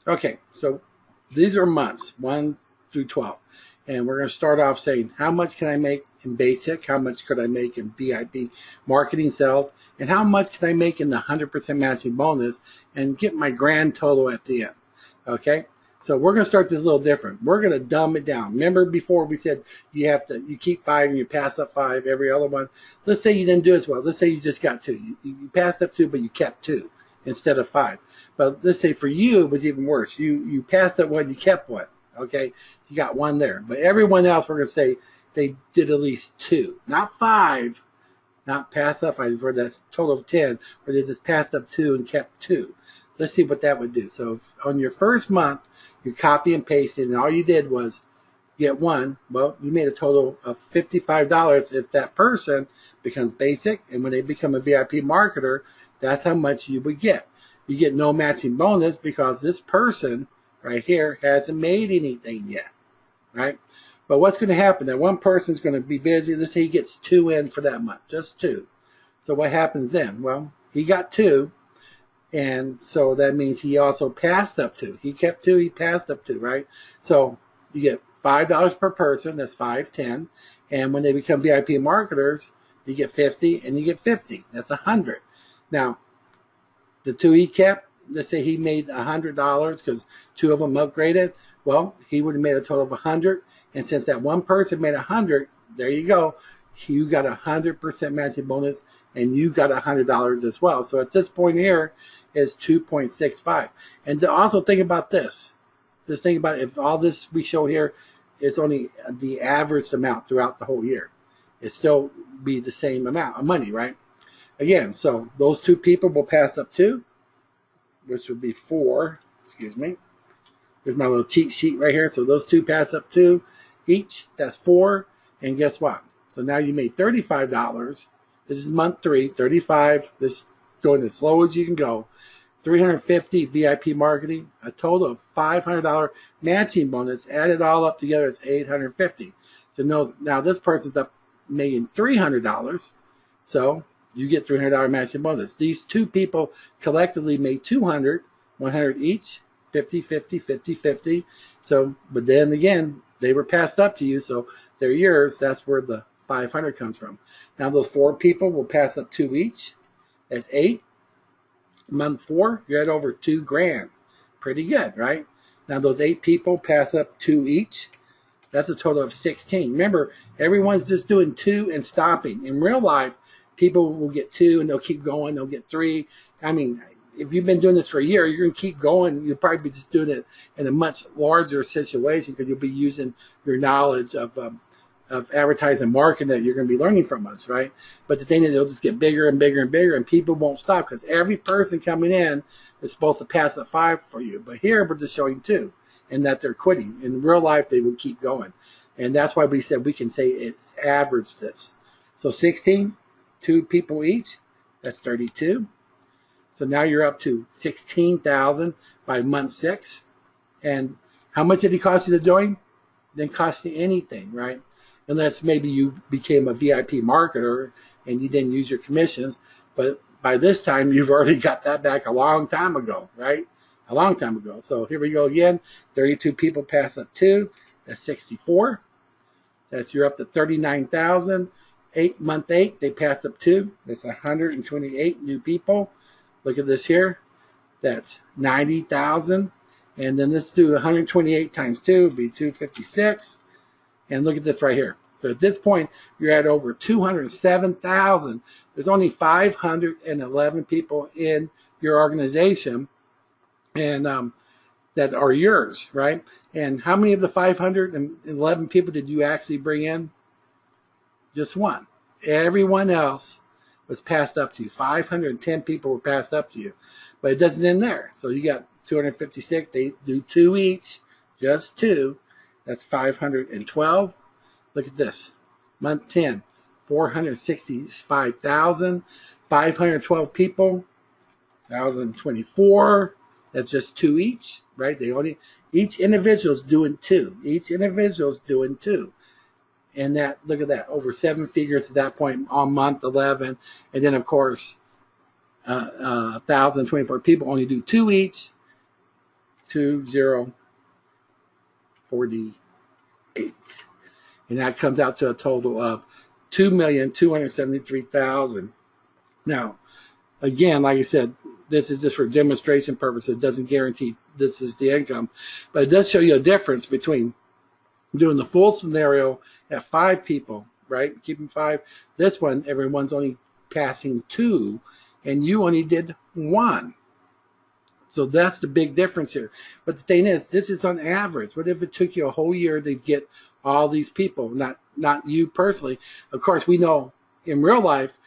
Okay, so these are months, 1 through 12. And we're going to start off saying, how much can I make in basic? How much could I make in VIP marketing sales? And how much can I make in the 100% matching bonus and get my grand total at the end? Okay, so we're going to start this a little different. We're going to dumb it down. Remember before we said you keep five and you pass up five every other one. Let's say you didn't do as well. Let's say you just got two. You passed up two, but you kept two instead of five. But let's say for you it was even worse. You passed up one, you kept one. Okay, you got one there. But everyone else, we're going to say they did at least two, not five, not pass up five, where that's a total of 10, where they just passed up two and kept two. Let's see what that would do. So if on your first month, you copy and pasted, and all you did was get one. Well, you made a total of $55 if that person becomes basic, and when they become a VIP marketer, that's how much you would get. You get no matching bonus because this person right here hasn't made anything yet, right? But what's going to happen? That one person is going to be busy. Let's say he gets two in for that month, just two. So what happens then? Well, he got two, and so that means he also passed up two. He kept two, he passed up two, right? So you get $5 per person. That's 510. And when they become VIP marketers, you get 50, and you get 50. That's 100. Now, the two he kept, let's say he made $100 because two of them upgraded. Well, he would have made a total of 100. And since that one person made 100, there you go. You got 100% matching bonus, and you got $100 as well. So at this point here is 2.65. And to also think about this. Just think about it, if all this we show here is only the average amount throughout the whole year, it still be the same amount of money, right? Again, so those two people will pass up two, which would be four. Excuse me. There's my little cheat sheet right here. So those two pass up two each. That's four. And guess what? So now you made $35. This is month 3, 35. This going as slow as you can go. 350 VIP marketing, a total of $500 matching bonus. Add it all up together, it's 850. So now this person's up making $300. So you get $300 matching bonus. These two people collectively made 200, 100 each, 50, 50, 50, 50. So, but then again, they were passed up to you, so they're yours. That's where the 500 comes from. Now those four people will pass up two each. That's 8. Month 4, you're at over 2 grand. Pretty good, right? Now those 8 people pass up 2 each. That's a total of 16. Remember, everyone's just doing 2 and stopping. In real life, people will get 2 and they'll keep going. They'll get 3. I mean, if you've been doing this for a year, you're going to keep going. You'll probably be just doing it in a much larger situation because you'll be using your knowledge of advertising and marketing that you're going to be learning from us, right? But the thing is, it'll just get bigger and bigger and bigger, and people won't stop because every person coming in is supposed to pass a 5 for you. But here, we're just showing 2, and that they're quitting. In real life, they will keep going. And that's why we said we can say it's average this. So 16, 2 people each, that's 32. So now you're up to 16,000 by month 6. And how much did it cost you to join? Didn't cost you anything, right? Unless maybe you became a VIP marketer and you didn't use your commissions. But by this time, you've already got that back a long time ago, right? A long time ago. So here we go again. 32 people pass up 2. That's 64. You're up to 39,000. Month 8, they pass up 2. That's 128 new people. Look at this here. That's 90,000. And then let's do 128 times 2 would be 256. And look at this right here. So at this point, you're at over 207,000. There's only 511 people in your organization and that are yours, right? And how many of the 511 people did you actually bring in? Just one. Everyone else was passed up to you. 510 people were passed up to you. But it doesn't end there. So you got 256. They do 2 each, just 2. That's 512. Look at this. Month 10, 465,000. 512 people, 1,024. That's just 2 each, right? Each individual's doing 2. Each individual's doing 2. And that, look at that, over 7 figures at that point on month 11. And then, of course, 1,024 people only do 2 each. 2048. And that comes out to a total of 2,273,000. Now, again, like I said, this is just for demonstration purposes. It doesn't guarantee this is the income, but it does show you a difference between doing the full scenario at 5 people, right? Keeping 5. This one, everyone's only passing 2, and you only did 1. So that's the big difference here. But the thing is, this is on average. What if it took you a whole year to get all these people? Not you personally. Of course, we know in real life,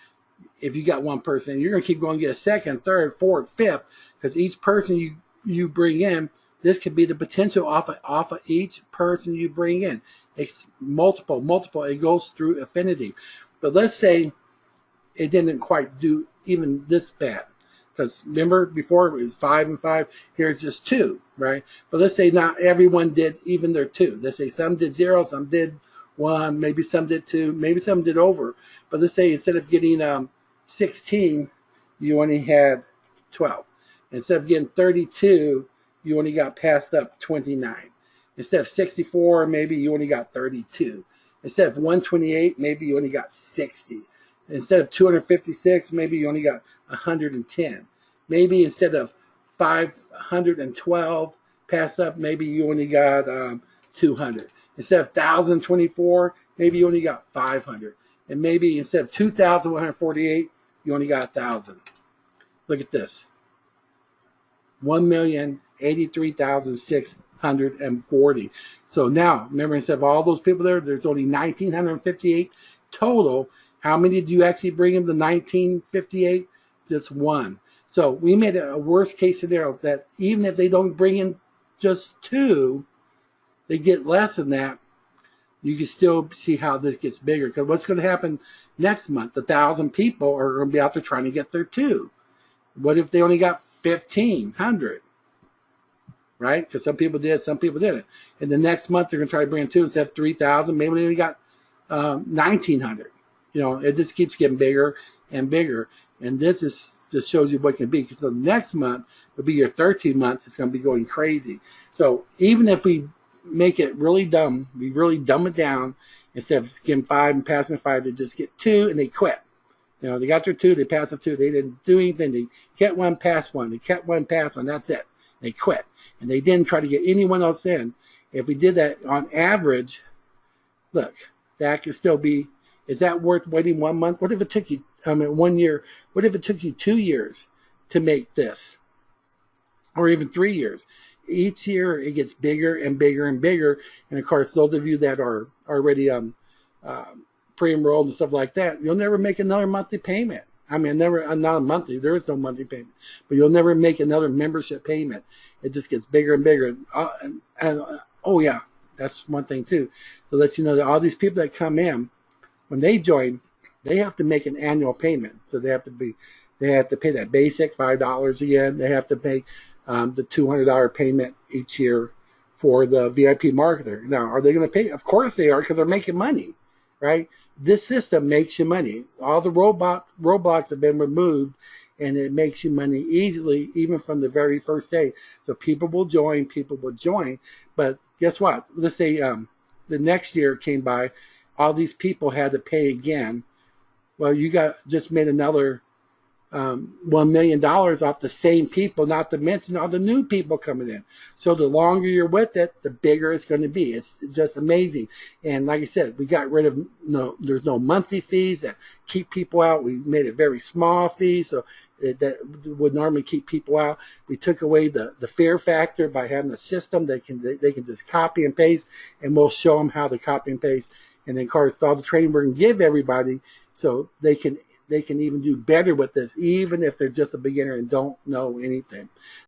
if you got one person, you're going to keep going to get a second, third, fourth, fifth, because each person you bring in, this could be the potential off of each person you bring in. It's multiple. It goes through affinity. But let's say it didn't quite do even this bad. Because remember, before it was 5 and 5, here's just 2, right? But let's say not everyone did even their 2. Let's say some did 0, some did 1, maybe some did 2, maybe some did over. But let's say instead of getting 16, you only had 12. Instead of getting 32, you only got passed up 29. Instead of 64, maybe you only got 32. Instead of 128, maybe you only got 60. Instead of 256, maybe you only got 110. Maybe instead of 512 passed up, maybe you only got 200. Instead of 1,024, maybe you only got 500. And maybe instead of 2,148, you only got 1,000. Look at this. 1,083,640. So now, remember, instead of all those people there's only 1,958 total. How many did you actually bring in the 1958? Just 1. So we made a worst case scenario that even if they don't bring in just 2, they get less than that. You can still see how this gets bigger. Because what's going to happen next month? 1,000 people are going to be out there trying to get their 2. What if they only got 1,500? Right? Because some people did, some people didn't. And the next month they're going to try to bring in 2 instead of 3,000. Maybe they only got 1,900. You know, it just keeps getting bigger and bigger. And this just shows you what it can be. Because the next month will be your 13th month. It's going to be going crazy. So even if we make it really dumb, we really dumb it down, instead of getting 5 and passing 5, they just get 2 and they quit. You know, they got their 2, they passed up 2. They didn't do anything. They kept 1, passed 1. They kept 1, passed 1. That's it. They quit. And they didn't try to get anyone else in. If we did that on average, look, that could still be. Is that worth waiting 1 month? What if it took you, 1 year? What if it took you 2 years to make this? Or even 3 years? Each year it gets bigger and bigger and bigger. And of course, those of you that are already pre-enrolled and stuff like that, you'll never make another monthly payment. I mean, never, not a monthly, there is no monthly payment, but you'll never make another membership payment. It just gets bigger and bigger. Oh yeah, that's one thing too. To let you know that all these people that come in, when they join, they have to make an annual payment. So they have to pay that basic $5 again. They have to pay the $200 payment each year for the VIP marketer. Now, are they going to pay? Of course they are, because they're making money, right? This system makes you money. All the roadblocks have been removed, and it makes you money easily, even from the very first day. So people will join. But guess what? Let's say the next year came by, all these people had to pay again. Well, you just made another $1 million off the same people, not to mention all the new people coming in. So the longer you're with it, the bigger it's going to be. It's just amazing. And like I said, we got rid of there's no monthly fees that keep people out. We made it very small fees, so that would normally keep people out. We took away the fear factor by having a system that they can just copy and paste, and we'll show them how to copy and paste. And then, of course, all the training we're going to give everybody, so they can even do better with this, even if they're just a beginner and don't know anything.